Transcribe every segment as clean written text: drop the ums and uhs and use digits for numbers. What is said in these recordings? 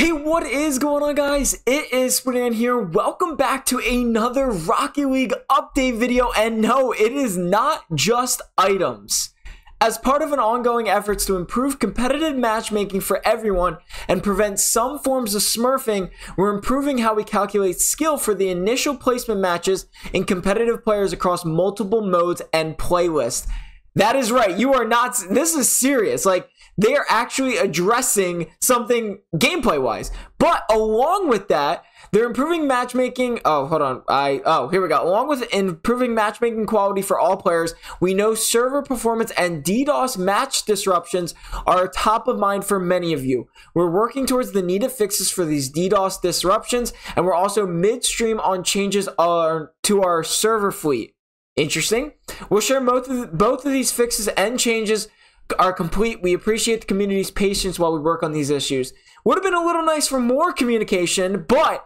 Hey, what is going on, guys? It is Sprinan here. Welcome back to another Rocket League update video. And no, it is not just items. As part of an ongoing efforts to improve competitive matchmaking for everyone and prevent some forms of smurfing, we're improving how we calculate skill for the initial placement matches in competitive players across multiple modes and playlists. That is right. You are not. This is serious. Like, they are actually addressing something gameplay wise. But along with that, they're improving matchmaking. Oh, hold on. Here we go. Along with improving matchmaking quality for all players, we know server performance and DDoS match disruptions are top of mind for many of you. We're working towards the needed fixes for these DDoS disruptions, and we're also midstream on changes to our server fleet. Interesting. We'll share both of these fixes and changes are complete. We appreciate the community's patience while we work on these issues. Would have been a little nice for more communication, but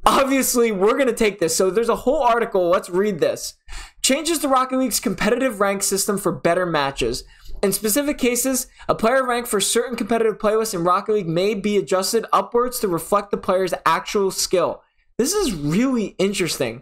obviously we're going to take this. So there's a whole article. Let's read this. Changes to Rocket League's competitive rank system for better matches. In specific cases, a player rank for certain competitive playlists in Rocket League may be adjusted upwards to reflect the player's actual skill. This is really interesting.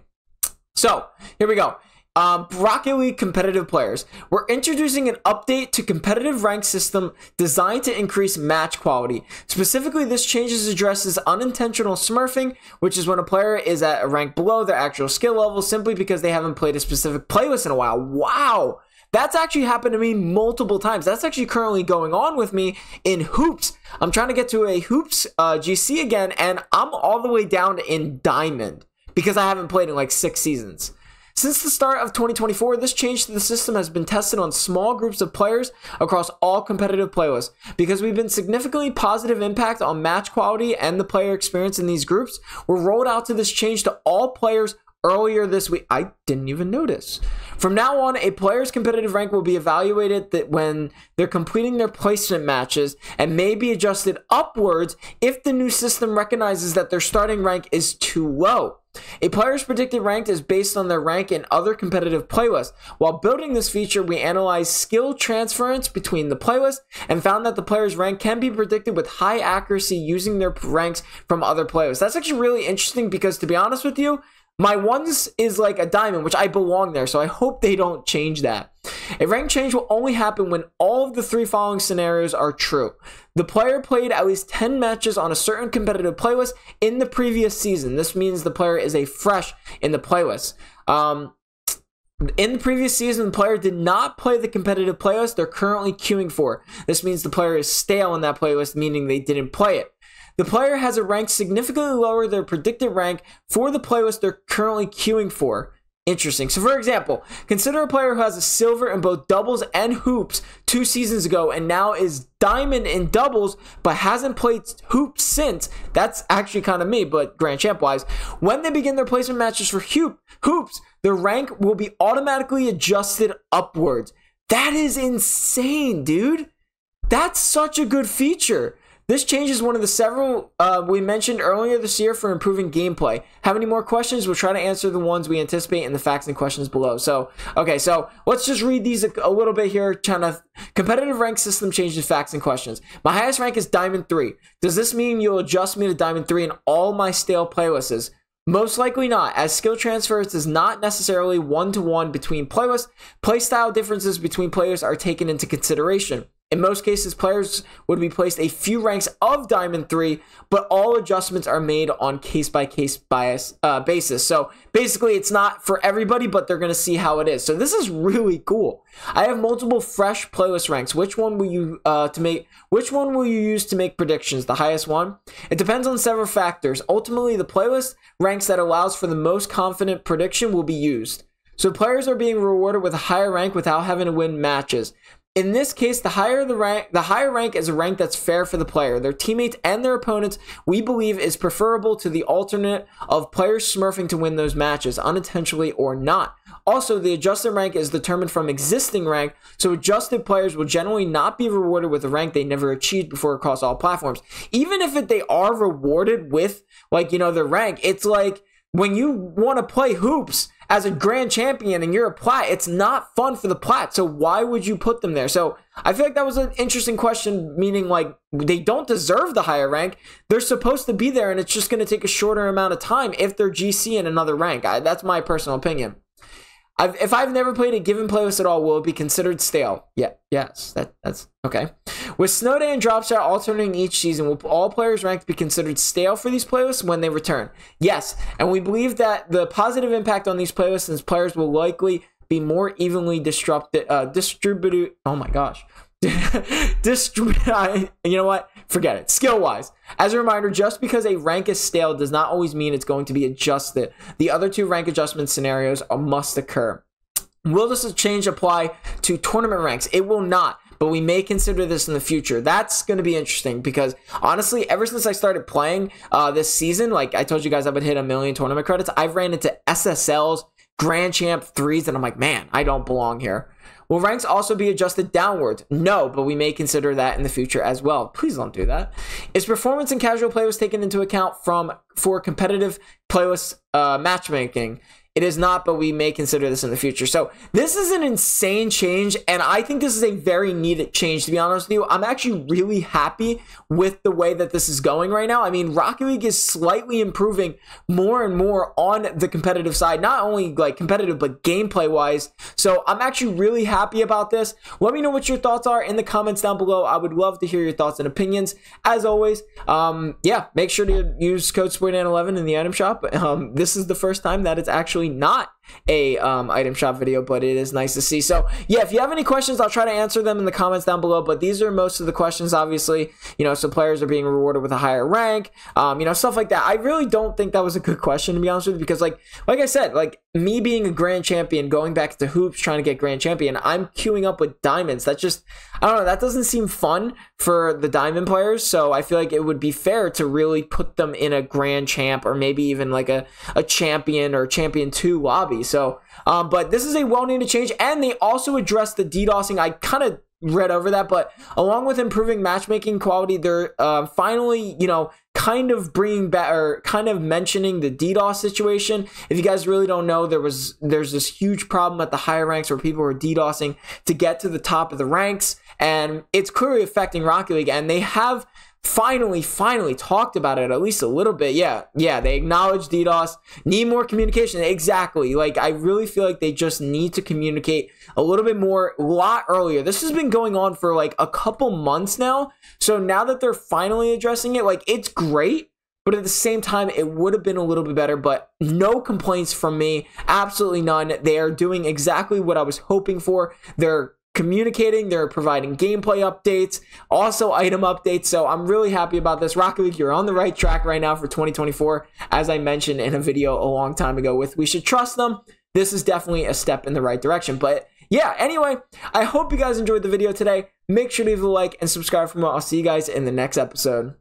So here we go. Rocket League competitive players. We're introducing an update to competitive rank system designed to increase match quality. Specifically, this changes addresses unintentional smurfing, which is when a player is at a rank below their actual skill level simply because they haven't played a specific playlist in a while. Wow! That's actually happened to me multiple times. That's actually currently going on with me in Hoops. I'm trying to get to a Hoops GC again, and I'm all the way down in Diamond because I haven't played in like 6 seasons. Since the start of 2024, this change to the system has been tested on small groups of players across all competitive playlists. Because we've been significantly positive impact on match quality and the player experience in these groups, we're rolled out to this change to all players earlier this week. I didn't even notice. From now on, a player's competitive rank will be evaluated when they're completing their placement matches and may be adjusted upwards if the new system recognizes that their starting rank is too low. A player's predicted rank is based on their rank in other competitive playlists. While building this feature, we analyzed skill transference between the playlists and found that the player's rank can be predicted with high accuracy using their ranks from other playlists. That's actually really interesting because, to be honest with you, my ones is like a diamond, which I belong there, so I hope they don't change that. A rank change will only happen when all of the 3 following scenarios are true. The player played at least 10 matches on a certain competitive playlist in the previous season. This means the player is a fresh in the playlist. In the previous season, the player did not play the competitive playlist they're currently queuing for. This means the player is stale in that playlist, meaning they didn't play it. The player has a rank significantly lower than their predicted rank for the playlist they're currently queuing for. Interesting. So for example, consider a player who has a silver in both doubles and hoops 2 seasons ago and now is diamond in doubles but hasn't played hoops since. That's actually kind of me, but grand champ wise. When they begin their placement matches for hoops, their rank will be automatically adjusted upwards. That is insane, dude. That's such a good feature. This change is one of the several we mentioned earlier this year for improving gameplay. Have any more questions? We'll try to answer the ones we anticipate in the facts and questions below. So let's just read these a little bit here. Competitive rank system changes, facts and questions. My highest rank is Diamond 3. Does this mean you'll adjust me to Diamond 3 in all my stale playlists? Most likely not, as skill transfers is not necessarily one-to-one between playlists. Playstyle differences between players are taken into consideration. In most cases, players would be placed a few ranks of Diamond 3, but all adjustments are made on case-by-case basis. So basically, it's not for everybody, but they're going to see how it is. So this is really cool. I have multiple fresh playlist ranks. Which one will you use to make predictions? The highest one? It depends on several factors. Ultimately, the playlist ranks that allows for the most confident prediction will be used. So players are being rewarded with a higher rank without having to win matches. In this case, the higher rank is a rank that's fair for the player, their teammates, and their opponents. We believe is preferable to the alternate of players smurfing to win those matches, unintentionally or not. Also, the adjusted rank is determined from existing rank, so adjusted players will generally not be rewarded with a rank they never achieved before across all platforms. Even if they are rewarded with, their rank, it's like when you want to play hoops as a grand champion and you're a plat, it's not fun for the plat. So why would you put them there? So I feel like that was an interesting question, meaning like they don't deserve the higher rank. They're supposed to be there, and it's just going to take a shorter amount of time if they're GC in another rank. That's my personal opinion. If I've never played a given playlist at all, will it be considered stale? Yeah, yes, that's okay. With Snow Day and Drop Shot alternating each season, will all players ranked be considered stale for these playlists when they return? Yes, and we believe that the positive impact on these playlists and players will likely be more evenly distributed. Oh my gosh. You know what? Forget it. Skill-wise. As a reminder, just because a rank is stale does not always mean it's going to be adjusted. The other two rank adjustment scenarios must occur. Will this change apply to tournament ranks? It will not, but we may consider this in the future. That's going to be interesting because honestly, ever since I started playing this season, like I told you guys I would hit 1 million tournament credits, I've ran into SSLs, Grand Champ 3s, and I'm like, man, I don't belong here. Will ranks also be adjusted downwards? No, but we may consider that in the future as well. Please don't do that. Is performance and casual playlist taken into account for competitive playlist matchmaking? It is not, but we may consider this in the future. So this is an insane change, and I think this is a very needed change, to be honest with you. I'm actually really happy with the way that this is going right now. I mean, Rocket League is slightly improving more and more on the competitive side, not only like competitive, but gameplay-wise. So I'm actually really happy about this. Let me know what your thoughts are in the comments down below. I would love to hear your thoughts and opinions. As always, yeah, make sure to use code SPORTAN11 in the item shop. This is the first time that it's actually not a item shop video, but it is nice to see. So yeah, if you have any questions, I'll try to answer them in the comments down below, but these are most of the questions, obviously. You know, so players are being rewarded with a higher rank, you know, stuff like that. I really don't think that was a good question, to be honest with you, because like I said, like me being a grand champion, going back to hoops, trying to get grand champion, I'm queuing up with diamonds. That's just, I don't know, that doesn't seem fun for the diamond players. So I feel like it would be fair to really put them in a grand champ, or maybe even like a champion or champion 2 lobby. So but this is a well-needed change, and they also address the DDoSing. I kind of read over that, but along with improving matchmaking quality, they're finally, you know, kind of bringing back, or kind of mentioning the DDoS situation. If you guys really don't know, there's this huge problem at the higher ranks where people are DDoSing to get to the top of the ranks, and it's clearly affecting Rocket League, and they have finally talked about it at least a little bit. Yeah, they acknowledge DDoS, need more communication. Exactly. Like, I really feel like they just need to communicate a little bit more, a lot earlier. This has been going on for like a couple months now. So now that they're finally addressing it, like, it's great, but at the same time, it would have been a little bit better. But no complaints from me, absolutely none. They are doing exactly what I was hoping for. They're communicating, they're providing gameplay updates, also item updates. So I'm really happy about this. Rocket League, you're on the right track right now for 2024, as I mentioned in a video a long time ago with We Should Trust Them. This is definitely a step in the right direction. But yeah, anyway, I hope you guys enjoyed the video today. Make sure to leave a like and subscribe for more. I'll see you guys in the next episode.